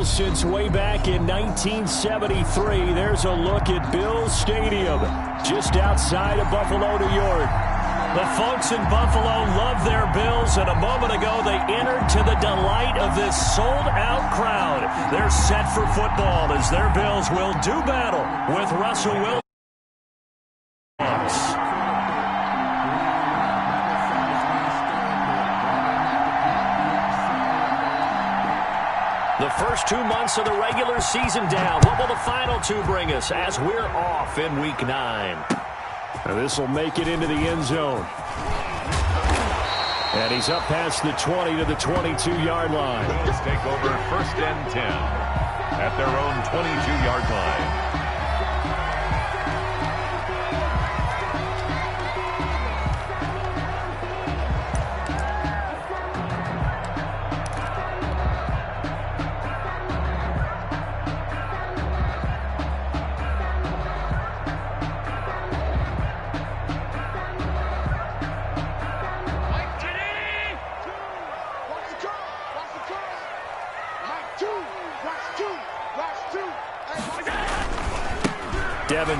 Bills since way back in 1973. There's a look at Bills Stadium, just outside of Buffalo, New York. The folks in Buffalo love their Bills, and a moment ago they entered to the delight of this sold-out crowd. They're set for football as their Bills will do battle with Russell Wilson. The first 2 months of the regular season down. What will the final two bring us as we're off in Week 9? This will make it into the end zone. And he's up past the 20 to the 22-yard line. Bills take over 1st and 10 at their own 22-yard line.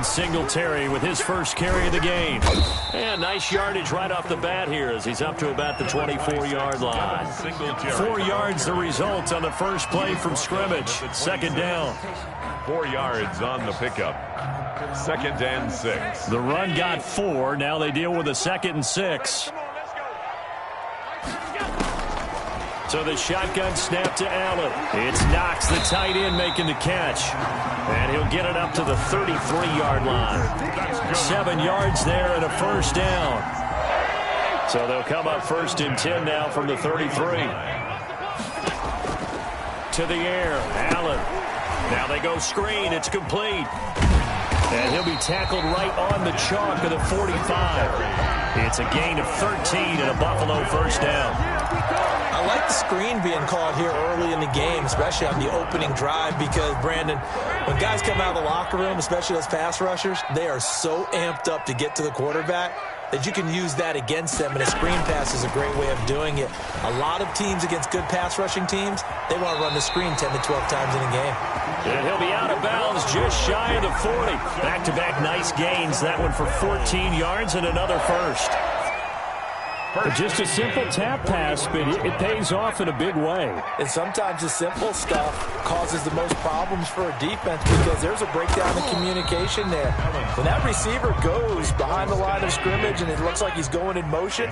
Singletary with his first carry of the game. And nice yardage right off the bat here as he's up to about the 24-yard line. 4 yards the result on the first play from scrimmage. 2nd down. 4 yards on the pickup. 2nd and 6. The run got 4. Now they deal with a 2nd and 6. So the shotgun snap to Allen. It's Knox, the tight end, making the catch. And he'll get it up to the 33-yard line. 7 yards there and a 1st down. So they'll come up 1st and 10 now from the 33. To the air, Allen. Now they go screen. It's complete. And he'll be tackled right on the chalk of the 45. It's a gain of 13 and a Buffalo 1st down. I like the screen being called here early in the game, especially on the opening drive, because, Brandon, when guys come out of the locker room, especially those pass rushers, they are so amped up to get to the quarterback that you can use that against them, and a screen pass is a great way of doing it. A lot of teams against good pass rushing teams, they want to run the screen 10 to 12 times in a game. And he'll be out of bounds just shy of the 40. Back-to-back nice gains. That one for 14 yards and another 1st. Just a simple tap pass, but it pays off in a big way. And sometimes the simple stuff causes the most problems for a defense because there's a breakdown in communication there. When that receiver goes behind the line of scrimmage and it looks like he's going in motion,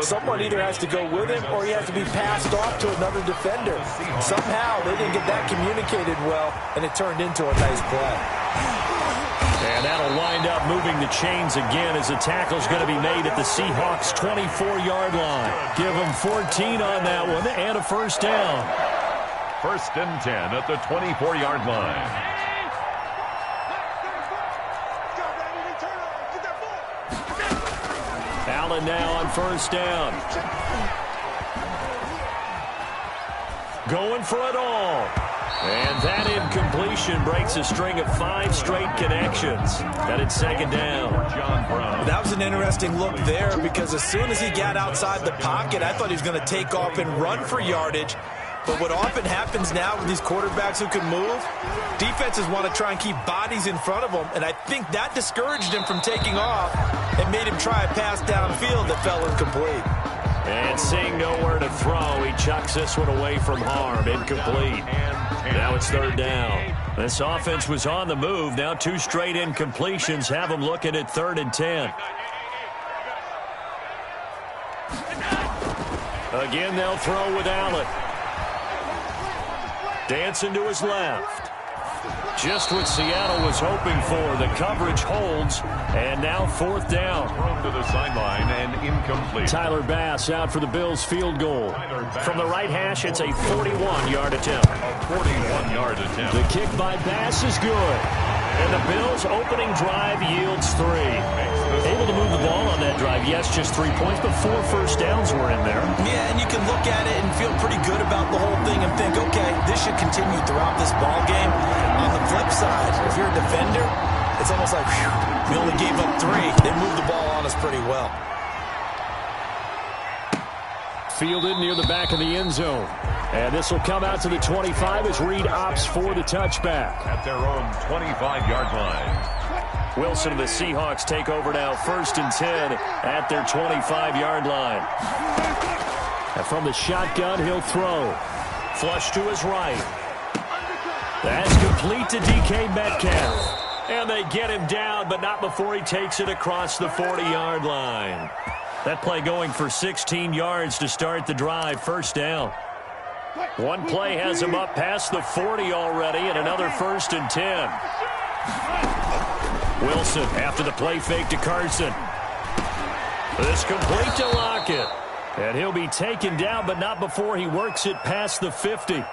someone either has to go with him or he has to be passed off to another defender. Somehow they didn't get that communicated well, and it turned into a nice play. And that'll wind up moving the chains again as the tackle's going to be made at the Seahawks' 24-yard line. Give them 14 on that one and a 1st down. 1st and 10 at the 24-yard line. Allen now on 1st down. Going for it all. And that incompletion breaks a string of 5 straight connections. That it's 2nd down. John Brown. That was an interesting look there because as soon as he got outside the pocket, I thought he was going to take off and run for yardage. But what often happens now with these quarterbacks who can move, defenses want to try and keep bodies in front of them, and I think that discouraged him from taking off and made him try a pass downfield that fell incomplete. And seeing nowhere to throw, he chucks this one away from harm. Incomplete. Now it's 3rd down. This offense was on the move. Now 2 straight incompletions have them looking at 3rd and 10. Again, they'll throw with Allen. Dancing to his left. Just what Seattle was hoping for. The coverage holds, and now 4th down. Thrown to the sideline and incomplete. Tyler Bass out for the Bills field goal. From the right hash, it's a 41-yard attempt. A 41-yard attempt. The kick by Bass is good. And the Bills' opening drive yields 3. Able to move the ball on that drive. Yes, just 3 points, but 4 first downs were in there. Yeah, and you can look at it and feel pretty good about the whole thing and think, okay, this should continue throughout this ball game. On the flip side, if you're a defender, it's almost like, whew, we only gave up 3. They moved the ball on us pretty well. fielded near the back of the end zone. And this will come out to the 25 as Reed opts for the touchback. At their own 25-yard line. Wilson and the Seahawks take over now, 1st and 10 at their 25-yard line. And from the shotgun, he'll throw. Flush to his right. That's complete to DK Metcalf. And they get him down, but not before he takes it across the 40-yard line. That play going for 16 yards to start the drive, 1st down. One play has him up past the 40 already, and another 1st and 10. Wilson after the play fake to Carson. This complete to Lockett. And he'll be taken down, but not before he works it past the 50.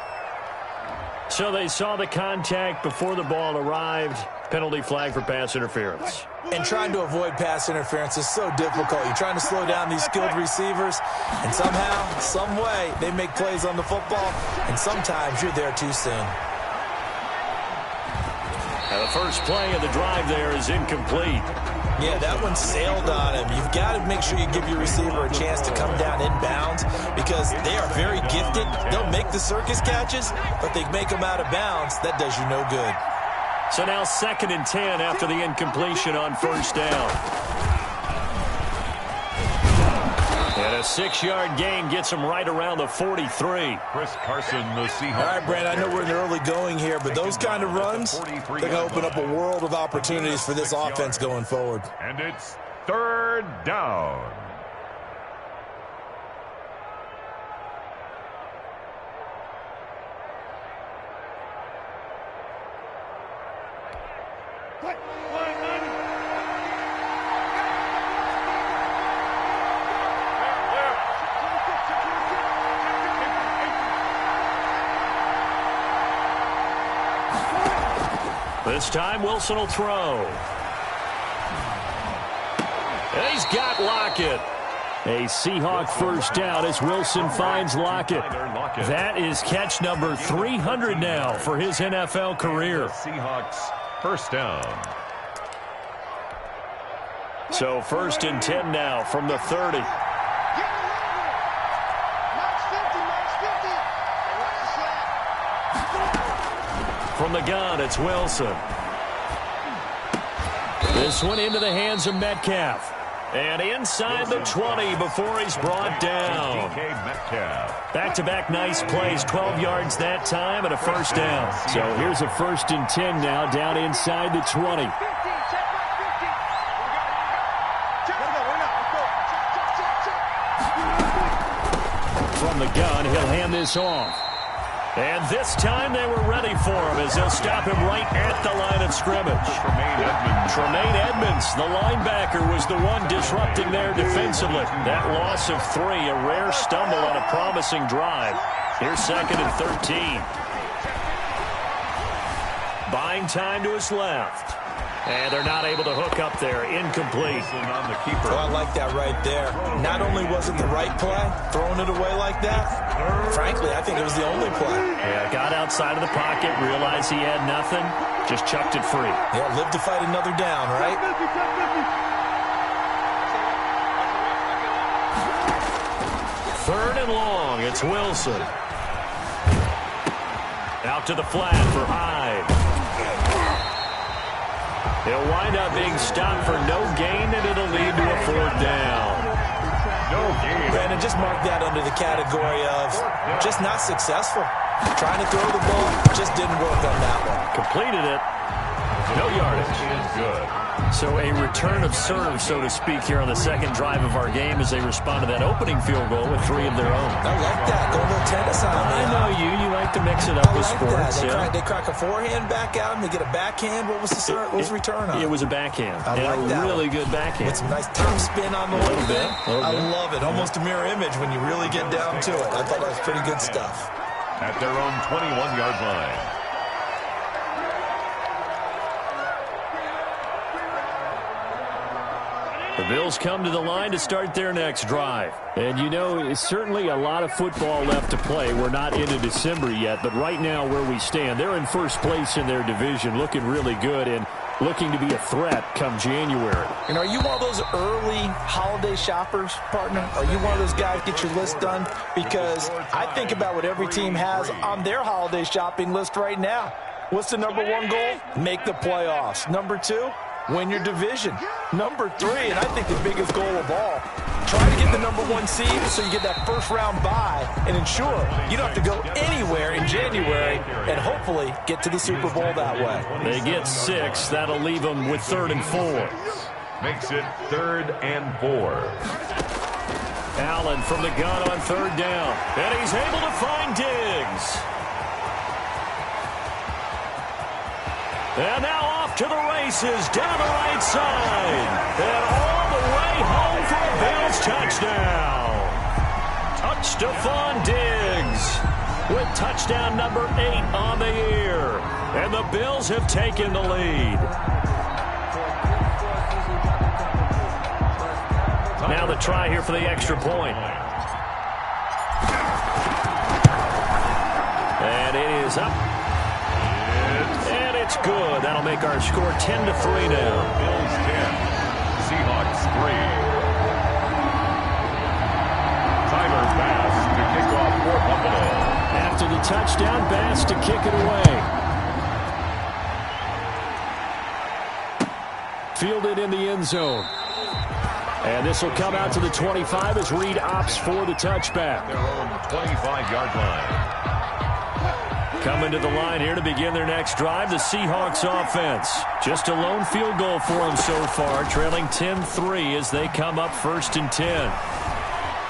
So they saw the contact before the ball arrived. Penalty flag for pass interference. And trying to avoid pass interference is so difficult. You're trying to slow down these skilled receivers, and somehow, some way, they make plays on the football, and sometimes you're there too soon. And the first play of the drive there is incomplete. Yeah, that one sailed on him. You've got to make sure you give your receiver a chance to come down inbounds because they are very gifted. They'll make the circus catches, but they make them out of bounds. That does you no good. So now 2nd and 10 after the incompletion on 1st down. And a 6-yard gain gets him right around the 43. Chris Carson, the Seahawks. All right, Brand, I know we're in the early going here, but those kind of runs, they're going to open up a world of opportunities for this offense going forward. And it's 3rd down. This time Wilson will throw. And he's got Lockett. A Seahawk 1st down as Wilson finds Lockett. That is catch number 300 now for his NFL career. Seahawks 1st down. So 1st and 10 now from the 30. From the gun, it's Wilson. This one into the hands of Metcalf. And inside the 20 before he's brought down. Back-to-back nice plays, 12 yards that time and a 1st down. So here's a 1st and 10 now down inside the 20. From the gun, he'll hand this off. And this time they were ready for him as they'll stop him right at the line of scrimmage. Tremaine Edmonds, the linebacker, was the one disrupting there defensively. That loss of 3, a rare stumble on a promising drive. Here's 2nd and 13. Buying time to his left. And they're not able to hook up there. Incomplete. On the keeper. Oh, I like that right there. Not only was it the right play, throwing it away like that, frankly, I think it was the only play. Yeah, got outside of the pocket, realized he had nothing, just chucked it free. Yeah, live to fight another down, right? Third and long, it's Wilson. Out to the flat for Hyde. He'll wind up being stopped for no gain, and it'll lead to a 4th down. No gain. Brandon, just mark that under the category of just not successful. Trying to throw the ball, just didn't work on that one. Completed it. No yardage. Good. So a return of serve, so to speak, here on the 2nd drive of our game as they respond to that opening field goal with 3 of their own. I like that. Go a little tennis on me. I know you. You like to mix it up with sports. They crack a forehand back out and they get a backhand. What was the return on? It was a backhand. I like that. Really good backhand. With some nice top spin on the way thing. I bit. love it. Almost a mirror image when you really get down to it. I thought that was pretty good stuff. At their own 21-yard line. The Bills come to the line to start their next drive. And, you know, it's certainly a lot of football left to play. We're not into December yet, but right now where we stand, they're in first place in their division, looking really good. And looking to be a threat come January. And are you one of those early holiday shoppers, partner? Are you one of those guys get your list done? Because I think about what every team has on their holiday shopping list right now. What's the number one goal? Make the playoffs. Number two, win your division. Number three, and I think the biggest goal of all, try to get the number one seed so you get that first round bye and ensure you don't have to go anywhere in January and hopefully get to the Super Bowl that way. They get 6. That'll leave them with 3rd and 4. Makes it 3rd and 4. Allen from the gun on 3rd down. And he's able to find Diggs. And now off to the races down the right side. And all the way home for a Bills touchdown. Stephon Diggs with touchdown number 8 on the year. And the Bills have taken the lead. Now the try here for the extra point. And it is up. And it's good. That'll make our score 10-3 now. Bills 10, Seahawks 3. Tyler Bass to kick off for Buffalo. After the touchdown, Bass to kick it away. Fielded in the end zone. And this will come out to the 25 as Reed opts for the touchback. Their own 25-yard line. Coming to the line here to begin their next drive, the Seahawks offense. Just a lone field goal for them so far, trailing 10-3 as they come up 1st and 10.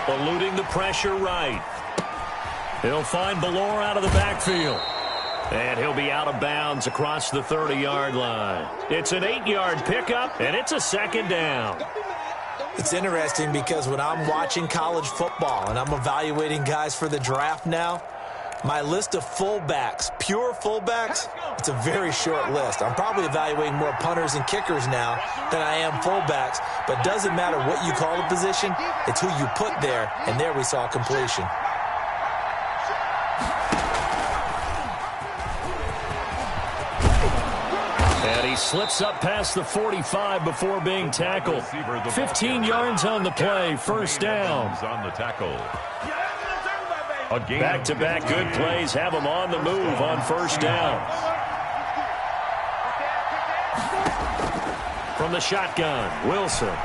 Eluding the pressure right. He'll find Ballore out of the backfield. And he'll be out of bounds across the 30-yard line. It's an 8-yard pickup, and it's a 2nd down. It's interesting because when I'm watching college football and I'm evaluating guys for the draft now, my list of fullbacks, pure fullbacks, it's a very short list. I'm probably evaluating more punters and kickers now than I am fullbacks, but doesn't matter what you call the position, it's who you put there, and there we saw completion. And he slips up past the 45 before being tackled. 15 yards on the play, 1st down. On the tackle. Back-to-back good plays have him on the move on 1st down. From the shotgun, Wilson.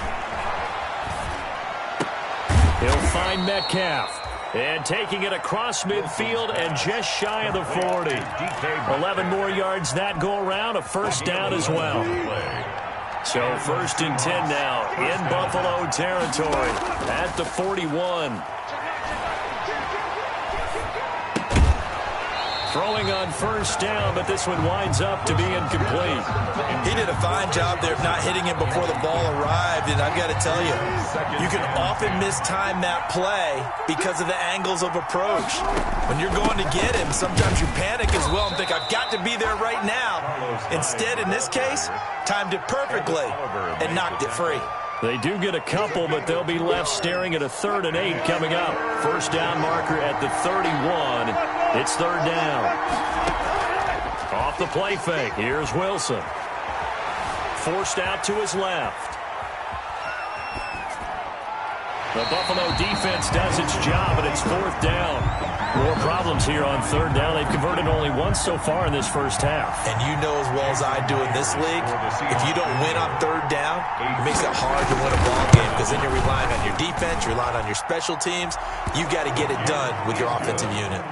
He'll find Metcalf. And taking it across midfield and just shy of the 40. 11 more yards that go around, a 1st down as well. So 1st and 10 now in Buffalo territory at the 41. Throwing on 1st down, but this one winds up to be incomplete. He did a fine job there of not hitting him before the ball arrived, and I've got to tell you, you can often mistime that play because of the angles of approach. When you're going to get him, sometimes you panic as well and think, I've got to be there right now. Instead, in this case, timed it perfectly and knocked it free. They do get a couple, but they'll be left staring at a 3rd and 8 coming up. 1st down marker at the 31. It's 3rd down. Off the play fake. Here's Wilson. Forced out to his left. The Buffalo defense does its job, and it's 4th down. More problems here on 3rd down. They've converted only once so far in this first half. And you know as well as I do in this league, if you don't win on 3rd down, it makes it hard to win a ball game because then you're relying on your defense, you're relying on your special teams. You've got to get it done with your offensive unit.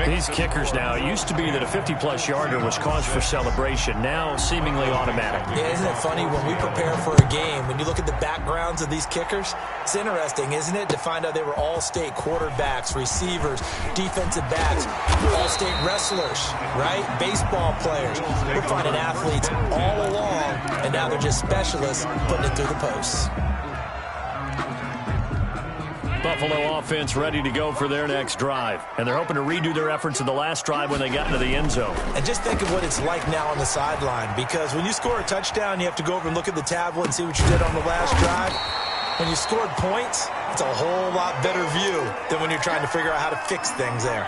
These kickers now, it used to be that a 50-plus yarder was cause for celebration. Now seemingly automatic. Yeah, isn't it funny when we prepare for a game, when you look at the backgrounds of these kickers, it's interesting, isn't it, to find out they were all-state quarterbacks, receivers, defensive backs, all-state wrestlers, right? Baseball players. We're finding athletes all along, and now they're just specialists putting it through the posts. Buffalo offense ready to go for their next drive. And they're hoping to redo their efforts in the last drive when they got into the end zone. And just think of what it's like now on the sideline, because when you score a touchdown, you have to go over and look at the tablet and see what you did on the last drive. When you scored points, it's a whole lot better view than when you're trying to figure out how to fix things there.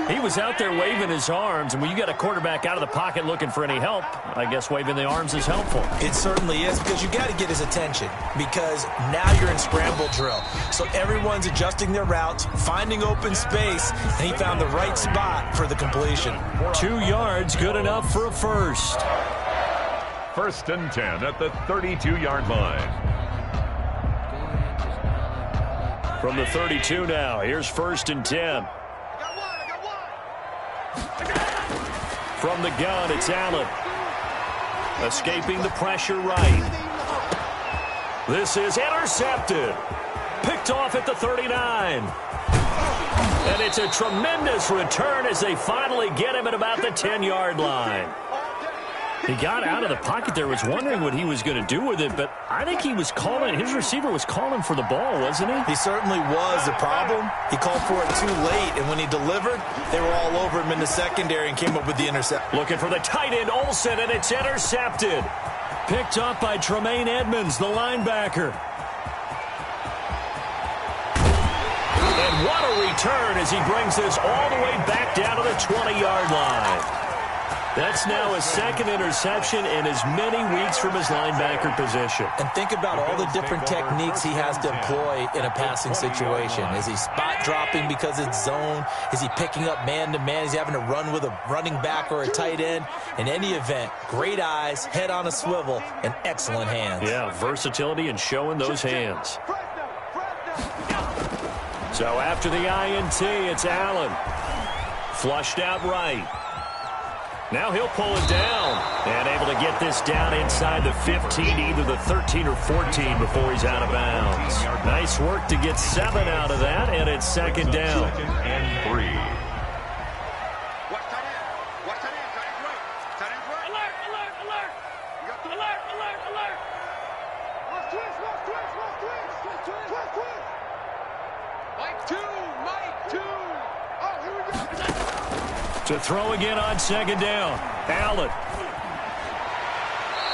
He was out there waving his arms, and when you got a quarterback out of the pocket looking for any help, I guess waving the arms is helpful. It certainly is, because you got to get his attention, because now you're in scramble drill. So everyone's adjusting their routes, finding open space, and he found the right spot for the completion. 2 yards, good enough for a first. 1st and 10 at the 32-yard line. From the 32 now, here's 1st and 10. From the gun, it's Allen. Escaping the pressure right. This is intercepted. Picked off at the 39. And it's a tremendous return as they finally get him at about the 10-yard line. He got out of the pocket there, was wondering what he was going to do with it, but I think he was calling, his receiver was calling for the ball, wasn't he? He certainly was. The problem, he called for it too late, and when he delivered, they were all over him in the secondary and came up with the interception. Looking for the tight end, Olsen, and it's intercepted. Picked up by Tremaine Edmonds, the linebacker. And what a return as he brings this all the way back down to the 20-yard line. That's now his 2nd interception in as many weeks from his linebacker position. And think about all the different techniques he has to employ in a passing situation. Is he spot dropping because it's zone? Is he picking up man-to-man? Is he having to run with a running back or a tight end? In any event, great eyes, head on a swivel, and excellent hands. Yeah, versatility and showing those hands. So after the INT, it's Allen. Flushed out right. Now he'll pull it down and able to get this down inside the 15, either the 13 or 14 before he's out of bounds. Nice work to get 7 out of that, and it's 2nd down. 2nd and 3. To throw again on 2nd down. Allen.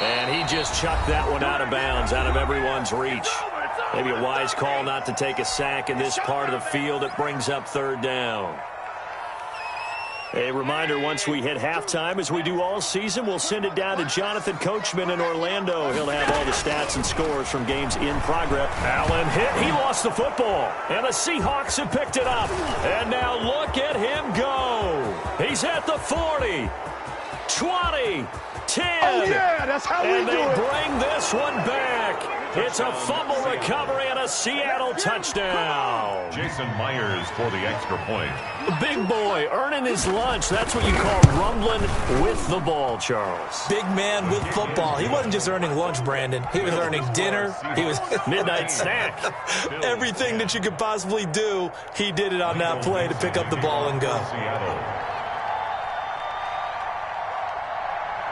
And he just chucked that one out of bounds, out of everyone's reach. Maybe a wise call not to take a sack in this part of the field. It brings up 3rd down. A reminder, once we hit halftime, as we do all season, we'll send it down to Jonathan Coachman in Orlando. He'll have all the stats and scores from games in progress. Allen hit. He lost the football. And the Seahawks have picked it up. And now look at him go. He's at the 40, 20, 10. Oh, yeah, that's how we do it. And they bring this one back. It's a fumble recovery and a Seattle touchdown. Jason Myers for the extra point. Big boy earning his lunch. That's what you call rumbling with the ball, Charles. Big man with football. He wasn't just earning lunch, Brandon. He was earning dinner. He was midnight snack. Everything that you could possibly do, he did it on that play to pick up the ball and go.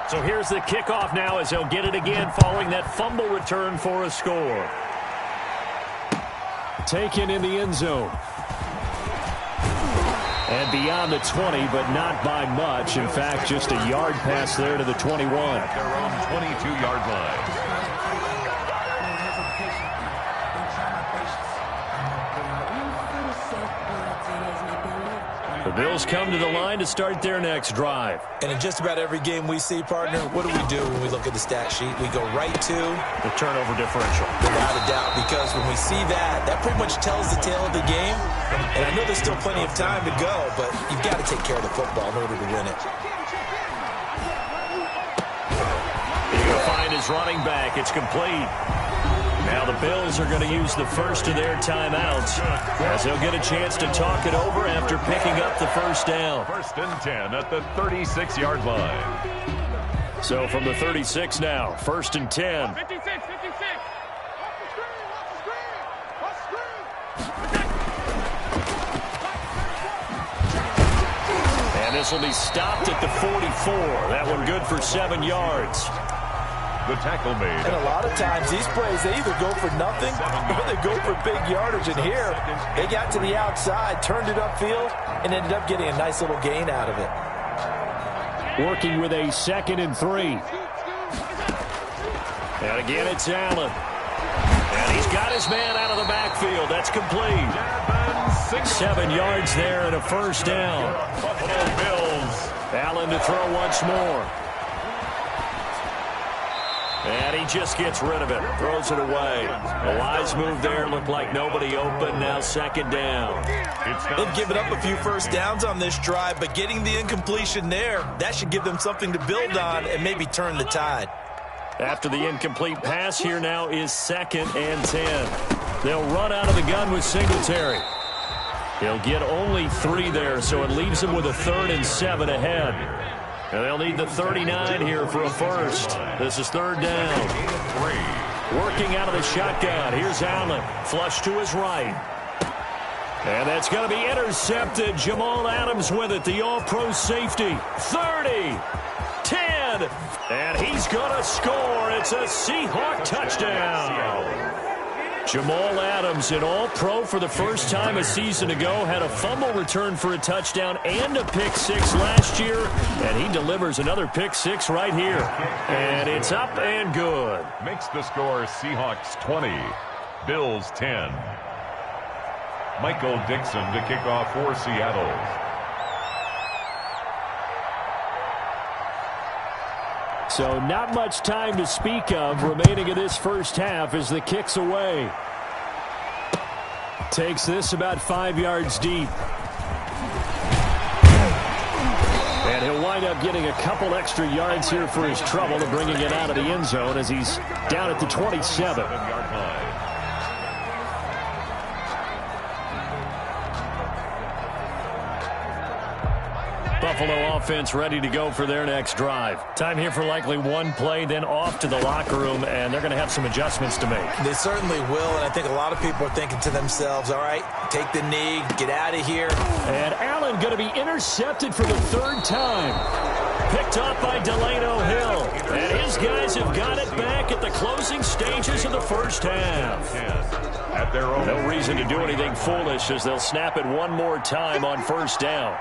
So here's the kickoff now as he'll get it again following that fumble return for a score. Taken in the end zone. And beyond the 20, but not by much. In fact, just a yard pass there to the 21. At their own 22-yard line. The Bills come to the line to start their next drive. And in just about every game we see, partner, what do we do when we look at the stat sheet? We go right to the turnover differential. Without a doubt, because when we see that, that pretty much tells the tale of the game. And I know there's still plenty of time to go, but you've got to take care of the football in order to win it. He's going to find his running back. It's complete. Now the Bills are going to use the first of their timeouts as they'll get a chance to talk it over after picking up the first down. 1st and 10 at the 36-yard line. So from the 36 now, 1st and 10. 56. And this will be stopped at the 44. That one good for 7 yards. The tackle made. And a lot of times these plays, they either go for nothing or they go for big yardage. And here, they got to the outside, turned it upfield, and ended up getting a nice little gain out of it. Working with a 2nd and 3. And again, it's Allen. And he's got his man out of the backfield. That's complete. 7 yards there and a first down. Buffalo Bills. Allen to throw once more. And he just gets rid of it. Throws it away. A wise move there. Looked like nobody open. Now second down. They've given up a few first downs on this drive, but getting the incompletion there, that should give them something to build on and maybe turn the tide. After the incomplete pass, here now is 2nd and 10. They'll run out of the gun with Singletary. He'll get only 3 there, so it leaves them with a 3rd and 7 ahead. And they'll need the 39 here for a first. This is 3rd down. Working out of the shotgun. Here's Allen. Flush to his right. And that's going to be intercepted. Jamal Adams with it, the all-pro safety. 30. 10. And he's going to score. It's a Seahawk touchdown. Jamal Adams, an all-pro for the first time a season ago, had a fumble return for a touchdown and a pick-6 last year, and he delivers another pick-6 right here. And it's up and good. Makes the score Seahawks 20, Bills 10. Michael Dixon to kick off for Seattle. So not much time to speak of remaining in this first half as the kick's away. Takes this about 5 yards deep. And he'll wind up getting a couple extra yards here for his trouble to bringing it out of the end zone as he's down at the 27. Buffalo offense ready to go for their next drive. Time here for likely one play, then off to the locker room, and they're going to have some adjustments to make. They certainly will, and I think a lot of people are thinking to themselves, all right, take the knee, get out of here. And Allen going to be intercepted for the 3rd time. Picked up by Delano Hill. And his guys have got it back at the closing stages of the first half. At their own. No reason to do anything foolish as they'll snap it one more time on first down.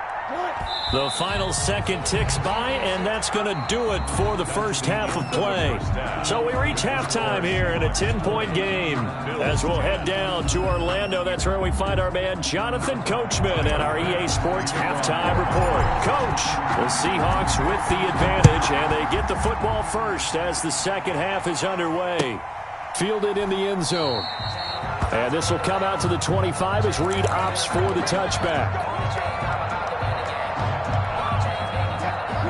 The final second ticks by, and that's going to do it for the first half of play. So we reach halftime here in a 10-point game. As we'll head down to Orlando, that's where we find our man Jonathan Coachman at our EA Sports Halftime Report. Coach, the Seahawks with the advantage, and they get the football first as the second half is underway. Fielded in the end zone. And this will come out to the 25 as Reed opts for the touchback.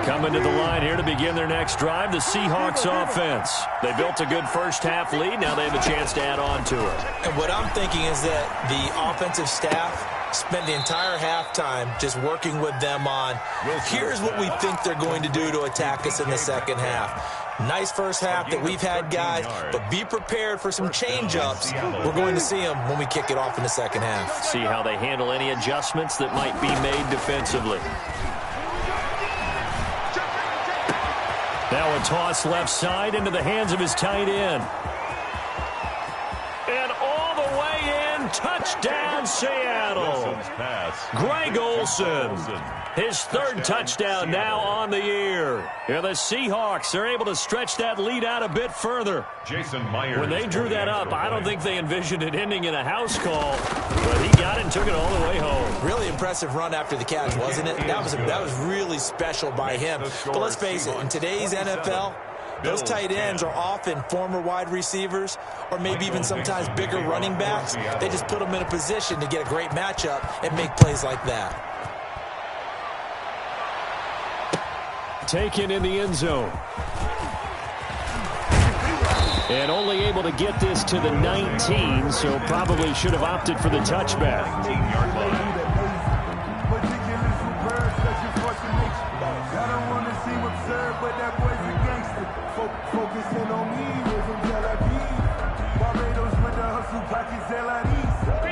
Coming to the line here to begin their next drive, the Seahawks offense. They built a good first half lead. Now they have a chance to add on to it. And what I'm thinking is that the offensive staff spent the entire halftime just working with them on, here's what we think they're going to do to attack us in the second half. Nice first half that we've had, guys, but be prepared for some change-ups. We're going to see them when we kick it off in the second half. See how they handle any adjustments that might be made defensively. Now a toss left side into the hands of his tight end. And all the way in, touchdown Seattle. Greg Olsen, his 3rd touchdown now on the year. Yeah, the Seahawks are able to stretch that lead out a bit further. Jason Myers. When they drew that up, I don't think they envisioned it ending in a house call, but he got it and took it all the way home. Really impressive run after the catch, wasn't it? That was really special by him. But let's face it, in today's NFL, those tight ends are often former wide receivers or maybe even sometimes bigger running backs. They just put them in a position to get a great matchup and make plays like that. Taken in the end zone. And only able to get this to the 19, so probably should have opted for the touchback. 19-yard line.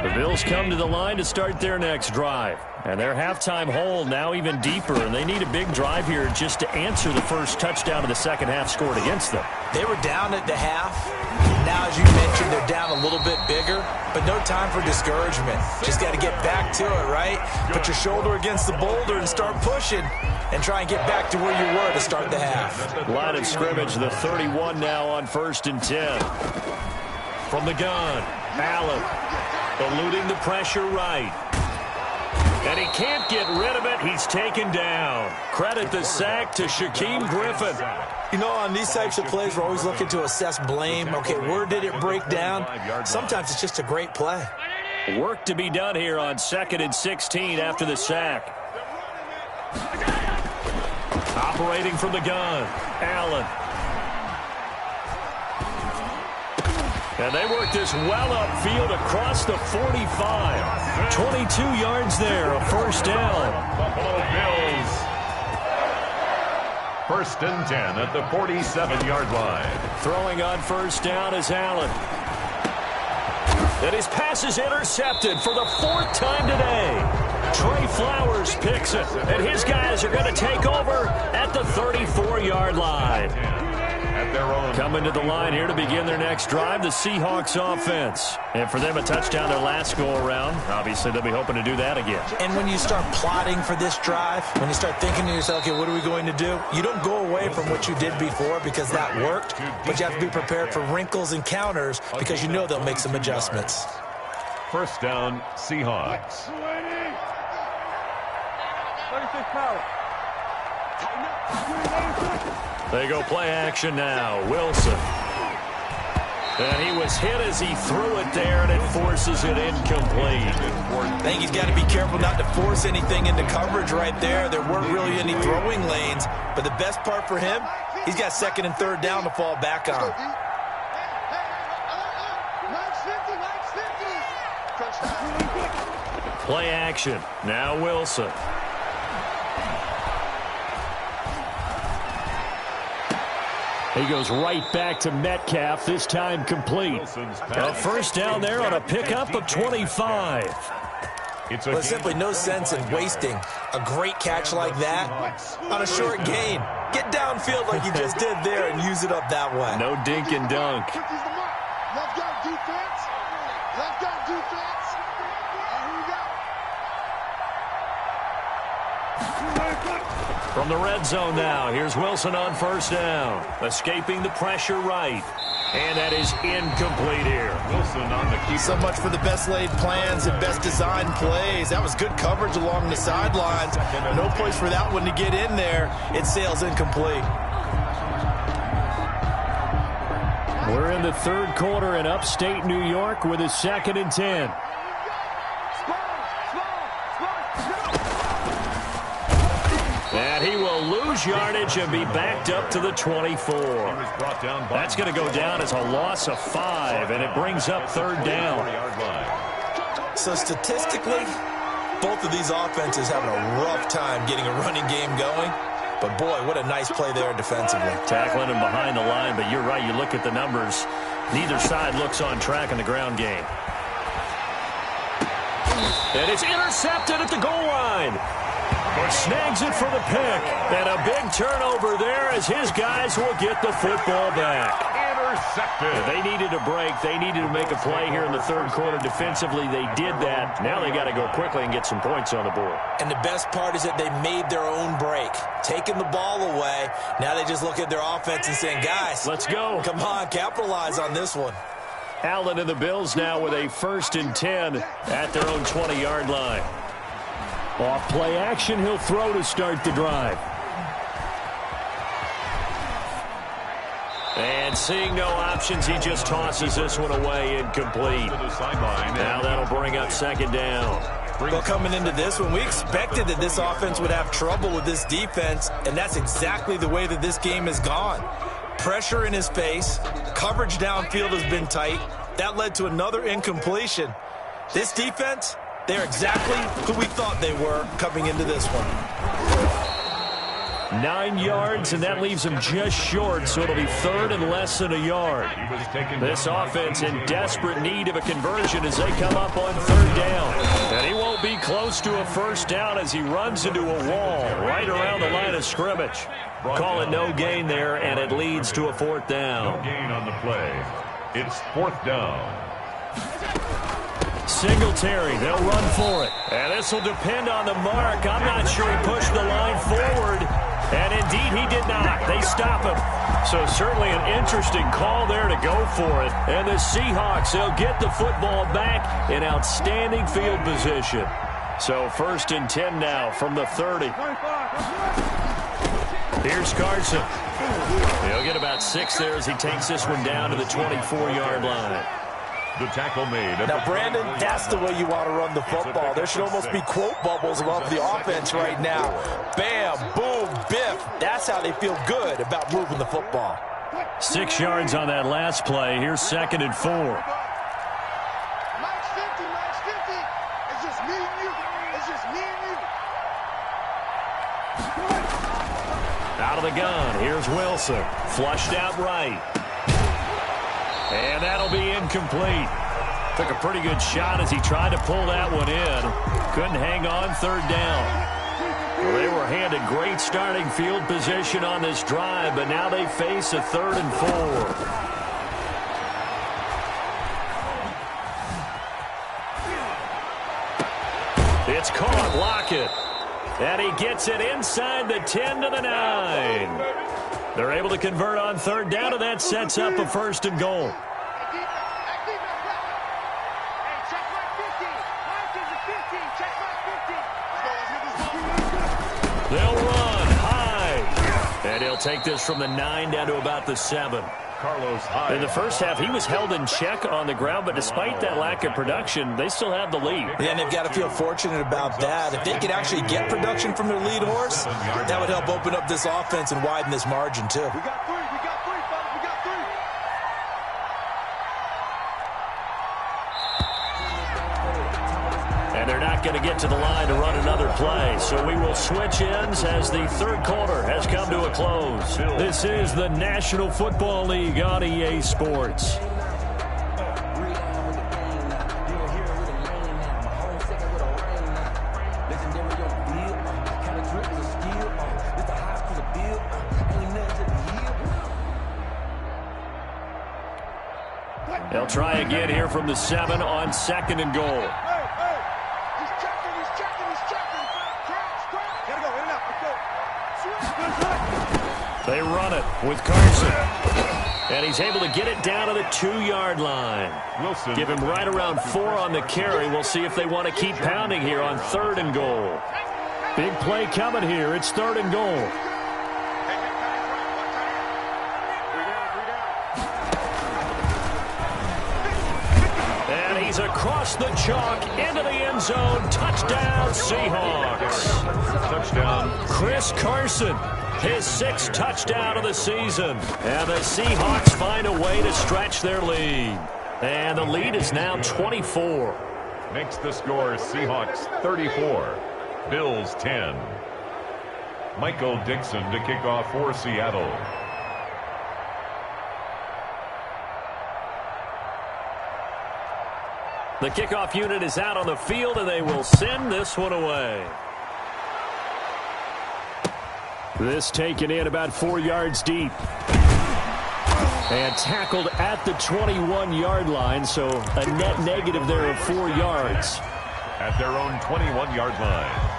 The Bills come to the line to start their next drive. And their halftime hole now even deeper, and they need a big drive here just to answer the first touchdown of the second half scored against them. They were down at the half. Now, as you mentioned, they're down a little bit bigger, but no time for discouragement. Just got to get back to it, right? Put your shoulder against the boulder and start pushing and try and get back to where you were to start the half. Line of scrimmage, the 31 now on 1st and 10. From the gun, Allen eluding the pressure right. And he can't get rid of it. He's taken down. Credit the sack to Shaquem Griffin. You know, on these types of plays, we're always looking to assess blame. Okay, where did it break down? Sometimes it's just a great play. Work to be done here on 2nd and 16 after the sack. Operating from the gun, Allen. And they work this well upfield across the 45. 22 yards there, a first down. Buffalo Bills. 1st and 10 at the 47-yard line. Throwing on first down is Allen. And his pass is intercepted for the 4th time today. Trey Flowers picks it, and his guys are going to take over at the 34-yard line. Coming to the line here to begin their next drive, the Seahawks offense. And for them, a touchdown their last go-around. Obviously, they'll be hoping to do that again. And when you start plotting for this drive, when you start thinking to yourself, okay, what are we going to do? You don't go away from what you did before because that worked, but you have to be prepared for wrinkles and counters because you know they'll make some adjustments. First down, Seahawks. They go play action now. Wilson. And he was hit as he threw it there, and it forces it incomplete. I think he's got to be careful not to force anything into coverage right there. There weren't really any throwing lanes, but the best part for him, he's got 2nd and 3rd down to fall back on. Play action. Now Wilson. He goes right back to Metcalf, this time complete. A first down there on a pickup of 25. There's simply no sense in wasting a great catch like that on a short gain. Get downfield like you just did there and use it up that way. No dink and dunk. Left guard defense. Left guard defense. Here we go. From the red zone now, here's Wilson on first down. Escaping the pressure right. And that is incomplete here. Wilson on the keeper. So much for the best laid plans and best designed plays. That was good coverage along the sidelines. No place for that one to get in there. It sails incomplete. We're in the 3rd quarter in upstate New York with a 2nd and 10. And he will lose yardage and be backed up to the 24. That's going to go down as a loss of 5, and it brings up 3rd down. So statistically, both of these offenses having a rough time getting a running game going. But, boy, what a nice play there defensively. Tackling him behind the line, but you're right. You look at the numbers. Neither side looks on track in the ground game. And it's intercepted at the goal line. But snags it for the pick. And a big turnover there as his guys will get the football back. Intercepted. They needed a break. They needed to make a play here in the 3rd quarter. Defensively, they did that. Now they got to go quickly and get some points on the board. And the best part is that they made their own break. Taking the ball away. Now they just look at their offense and saying, guys, let's go. Come on, capitalize on this one. Allen and the Bills now with a 1st and 10 at their own 20-yard line. Off play action, he'll throw to start the drive. And seeing no options, he just tosses this one away, incomplete. Now that'll bring up 2nd down. Well, coming into this one, we expected that this offense would have trouble with this defense, and that's exactly the way that this game has gone. Pressure in his face, coverage downfield has been tight. That led to another incompletion. This defense, they're exactly who we thought they were coming into this one. 9 yards, and that leaves him just short, so it'll be 3rd and less than a yard. This offense in desperate need of a conversion as they come up on 3rd down. And he won't be close to a first down as he runs into a wall right around the line of scrimmage. Call it no gain there, and it leads to a 4th down. No gain on the play. It's 4th down. Singletary, they'll run for it. And this will depend on the mark. I'm not sure he pushed the line forward. And indeed, he did not. They stop him. So certainly an interesting call there to go for it. And the Seahawks, they'll get the football back in outstanding field position. So 1st and 10 now from the 30. Here's Carson. He'll get about 6 there as he takes this one down to the 24-yard line. The tackle made. Now, Brandon, that's the way you want to run the football. There should almost be quote bubbles above the offense right now. Bam, boom, biff. That's how they feel good about moving the football. 6 yards on that last play. Here's 2nd and 4. Max 50, Max 50. It's just me and you. It's just me and you. Out of the gun. Here's Wilson. Flushed out right. And that'll be incomplete. Took a pretty good shot as he tried to pull that one in. Couldn't hang on 3rd down. Well, they were handed great starting field position on this drive, but now they face a 3rd and 4. It's caught. Lockett. And he gets it inside the 10 to the 9. They're able to convert on 3rd down, and that sets up a 1st and goal. They'll run high. And he'll take this from the 9 down to about the 7. Carlos Hyde. In the first half, he was held in check on the ground, but despite that lack of production, they still have the lead. Yeah, and they've got to feel fortunate about that. If they could actually get production from their lead horse, that would help open up this offense and widen this margin, too. We got 3. We got 3, fellas. We got 3. And they're not going to get to the line to run another play. So we will switch ends as the 3rd quarter has come to a close. This is the National Football League on EA Sports. They'll try again here from the 7 on 2nd and goal. They run it with Carson. And he's able to get it down to the 2-yard line. Wilson. Give him right around 4 on the carry. We'll see if they want to keep pounding here on 3rd and goal. Big play coming here. It's 3rd and goal. And he's across the chalk into the end zone. Touchdown, Seahawks. Touchdown. Chris Carson. His 6th touchdown of the season. And the Seahawks find a way to stretch their lead. And the lead is now 24. Makes the score Seahawks 34. Bills 10. Michael Dixon to kick off for Seattle. The kickoff unit is out on the field, and they will send this one away. This taken in about 4 yards deep. And tackled at the 21-yard line, so a net negative there of 4 yards. At their own 21-yard line.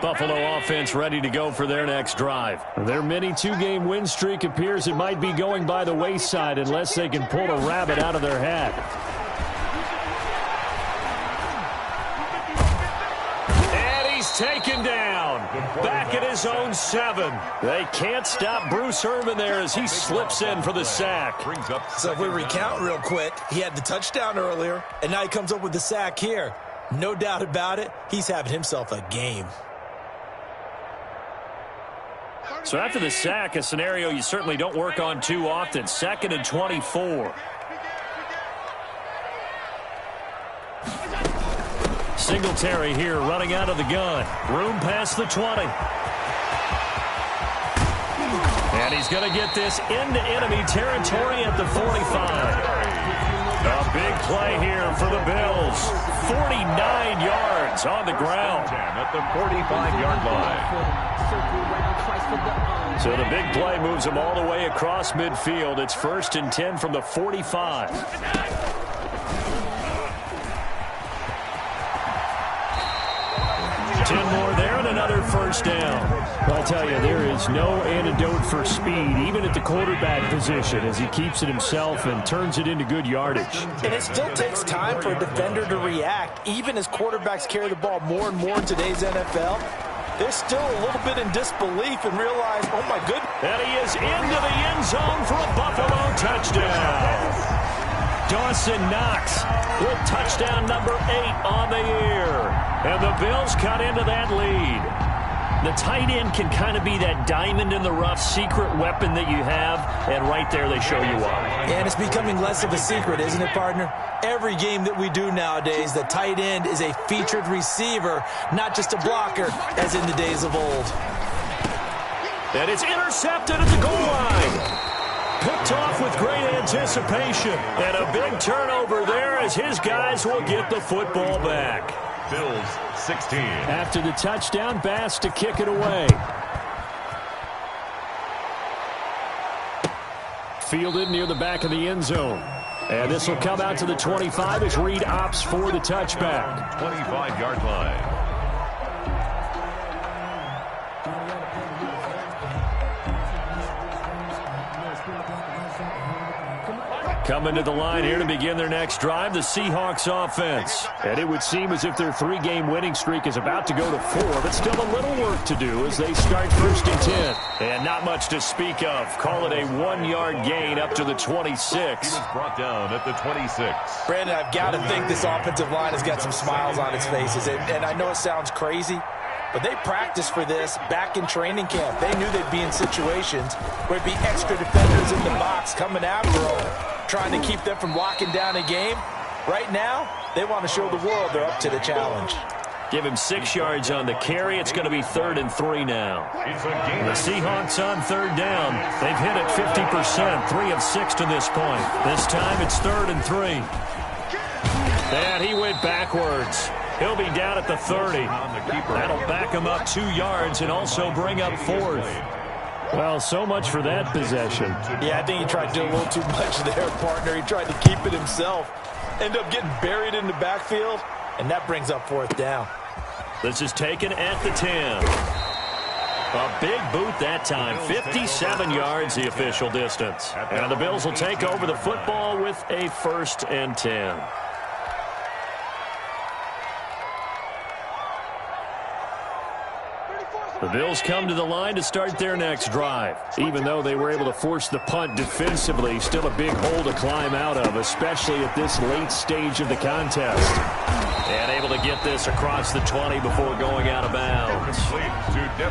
Buffalo offense ready to go for their next drive. Their mini 2-game win streak appears it might be going by the wayside unless they can pull a rabbit out of their hat. And he's taken down. Back at his own 7. They can't stop Bruce Irvin there as he slips in for the sack. So if we recount real quick, he had the touchdown earlier, and now he comes up with the sack here. No doubt about it, he's having himself a game. So after the sack, a scenario you certainly don't work on too often. 2nd and 24. Singletary here running out of the gun. Room past the 20. And he's going to get this into enemy territory at the 45. A big play here for the Bills. 49 yards on the ground. At the 45-yard line. So the big play moves them all the way across midfield. It's 1st and 10 from the 45. 10 more there and another first down. I'll tell you, there is no antidote for speed, even at the quarterback position, as he keeps it himself and turns it into good yardage. And it still takes time for a defender to react, even as quarterbacks carry the ball more and more in today's NFL. They're still a little bit in disbelief and realize, oh my goodness. And he is into the end zone for a Buffalo touchdown. Dawson Knox with touchdown number 8 on the year. And the Bills cut into that lead. The tight end can kind of be that diamond in the rough secret weapon that you have, and right there they show you why. And it's becoming less of a secret, isn't it, partner? Every game that we do nowadays, the tight end is a featured receiver, not just a blocker, as in the days of old. And it's intercepted at the goal line. Picked off with great anticipation. And a big turnover there as his guys will get the football back. Bills 16. After the touchdown, Bass to kick it away. Fielded near the back of the end zone. And this will come out to the 25 as Reed opts for the touchback. 25-yard line. Coming to the line here to begin their next drive, the Seahawks offense. And it would seem as if their 3-game winning streak is about to go to 4, but still a little work to do as they start 1st and 10. And not much to speak of. Call it a 1-yard gain up to the 26. He was brought down at the 26. Brandon, I've got to think this offensive line has got some smiles on its faces. And I know it sounds crazy, but they practiced for this back in training camp. They knew they'd be in situations where it'd be extra defenders in the box coming after them, trying to keep them from locking down a game. Right now, they want to show the world they're up to the challenge. Give him 6 yards on the carry. It's going to be 3rd and 3 now. The Seahawks on 3rd down. They've hit it 50%, 3 of 6 to this point. This time it's 3rd and 3. And he went backwards. He'll be down at the 30. That'll back him up 2 yards and also bring up 4th. Well, so much for that possession. Yeah, I think he tried to do a little too much there, partner. He tried to keep it himself. End up getting buried in the backfield, and that brings up 4th down. This is taken at the 10. A big boot that time. 57 yards the official distance. And the Bills will take over the football with a 1st and 10. The Bills come to the line to start their next drive. Even though they were able to force the punt defensively, still a big hole to climb out of, especially at this late stage of the contest. And able to get this across the 20 before going out of bounds.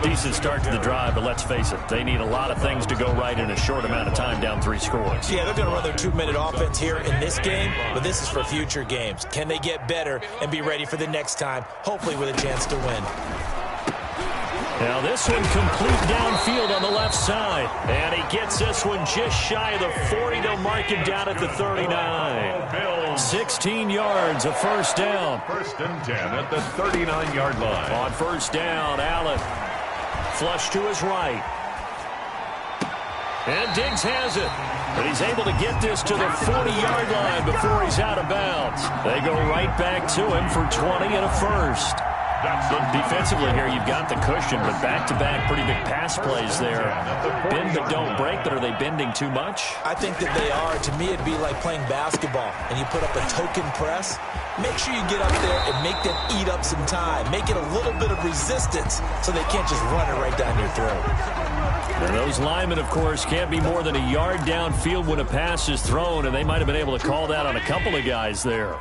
Decent start to the drive, but let's face it, they need a lot of things to go right in a short amount of time, down 3 scores. Yeah, they're going to run their 2-minute offense here in this game, but this is for future games. Can they get better and be ready for the next time, hopefully with a chance to win? Now this one complete downfield on the left side. And he gets this one just shy of the 40. They'll mark him down at the 39. 16 yards, a 1st down. 1st and 10 at the 39-yard line. On 1st down, Allen. Flush to his right. And Diggs has it. But he's able to get this to the 40-yard line before he's out of bounds. They go right back to him for 20 and a 1st. Defensively here, you've got the cushion, but back-to-back pretty big pass plays there. Bend but don't break, but are they bending too much? I think that they are. To me, it'd be like playing basketball, and you put up a token press. Make sure you get up there and make them eat up some time. Make it a little bit of resistance so they can't just run it right down your throat. And those linemen, of course, can't be more than a yard downfield when a pass is thrown, and they might have been able to call that on a couple of guys there.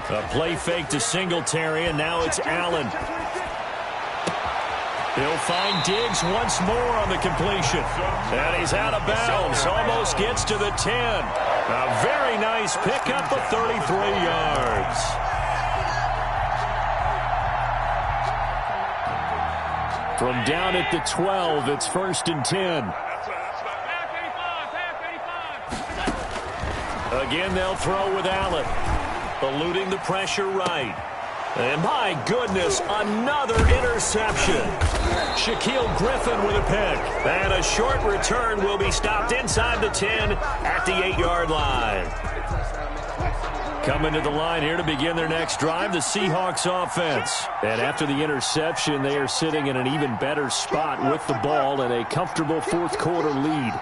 A play fake to Singletary, and now it's Allen. He'll find Diggs once more on the completion. And he's out of bounds. Almost gets to the 10. A very nice pickup of 33 yards. From down at the 12, it's 1st and 10. Again, they'll throw with Allen. Eluding the pressure right. And my goodness, another interception. Shaquille Griffin with a pick. And a short return will be stopped inside the 10 at the 8-yard line. Coming to the line here to begin their next drive, the Seahawks offense. And after the interception, they are sitting in an even better spot with the ball and a comfortable fourth-quarter lead.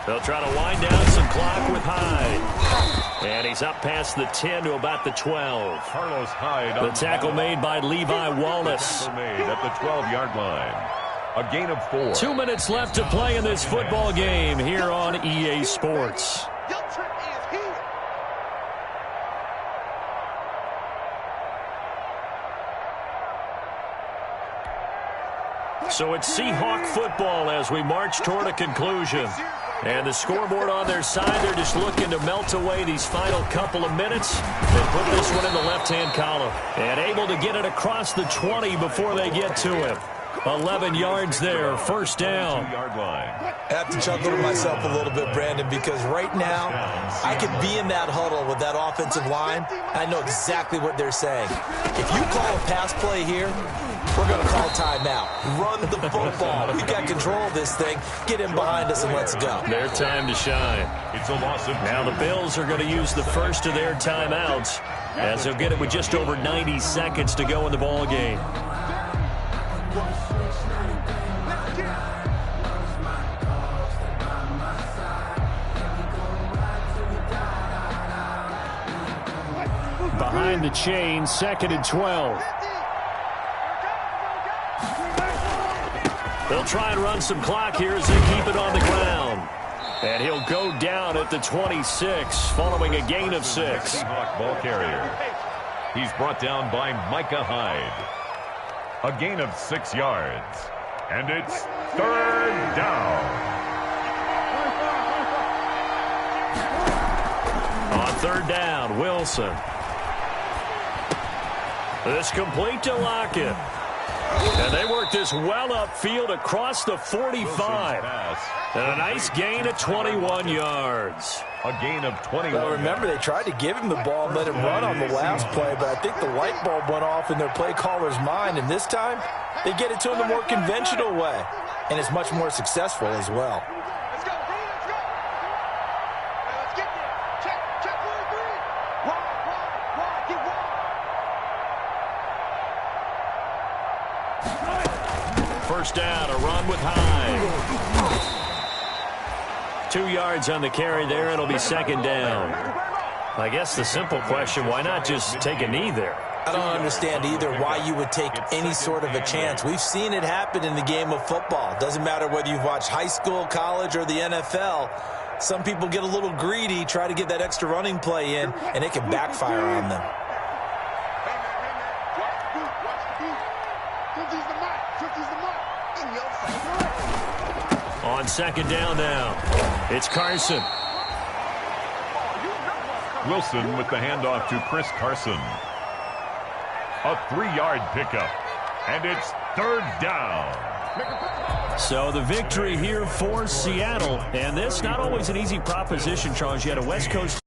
They'll try to wind down some clock with Hyde. And he's up past the 10 to about the 12. Carlos Hyde. The tackle made by Levi Wallace. Tackle made at the 12-yard line. A gain of 4. 2 minutes left to play in this football game here on EA Sports. So it's Seahawk football as we march toward a conclusion. And the scoreboard on their side, they're just looking to melt away these final couple of minutes and put this one in the left-hand column. And able to get it across the 20 before they get to him. 11 yards there, first down. I have to chuckle to myself a little bit, Brandon, because right now I could be in that huddle with that offensive line. I know exactly what they're saying. If you call a pass play here, we're going to call timeout. Run the football. We've got control of this thing. Get in behind us and let's go. Their time to shine. It's a loss of 2. Now the Bills are going to use the first of their timeouts as they'll get it with just over 90 seconds to go in the ball game. Behind the chain, 2nd and 12. They'll try and run some clock here as they keep it on the ground. And he'll go down at the 26 following a gain of 6. Seahawk ball carrier. He's brought down by Micah Hyde. A gain of 6 yards. And it's 3rd down. On 3rd down, Wilson. This complete to Lockett. And they work this well upfield across the 45. And a nice gain of 21 yards. A gain of 21. Well, remember, they tried to give him the ball and let him run on the last play, but I think the light bulb went off in their play caller's mind, and this time they get it to him the more conventional way, and it's much more successful as well. Let's go, let's go. Let's get there. Check 1, 3. Wide, get wide. First down, a run with Hyde. 2 yards on the carry there. It'll be 2nd down. I guess the simple question, why not just take a knee there? I don't understand either why you would take any sort of a chance. We've seen it happen in the game of football. Doesn't matter whether you've watched high school, college, or the NFL. Some people get a little greedy, try to get that extra running play in, and it can backfire on them. On 2nd down now, it's Carson. Wilson with the handoff to Chris Carson. A 3-yard pickup. And it's 3rd down. So the victory here for Seattle. And this not always an easy proposition, Charles. You had a West Coast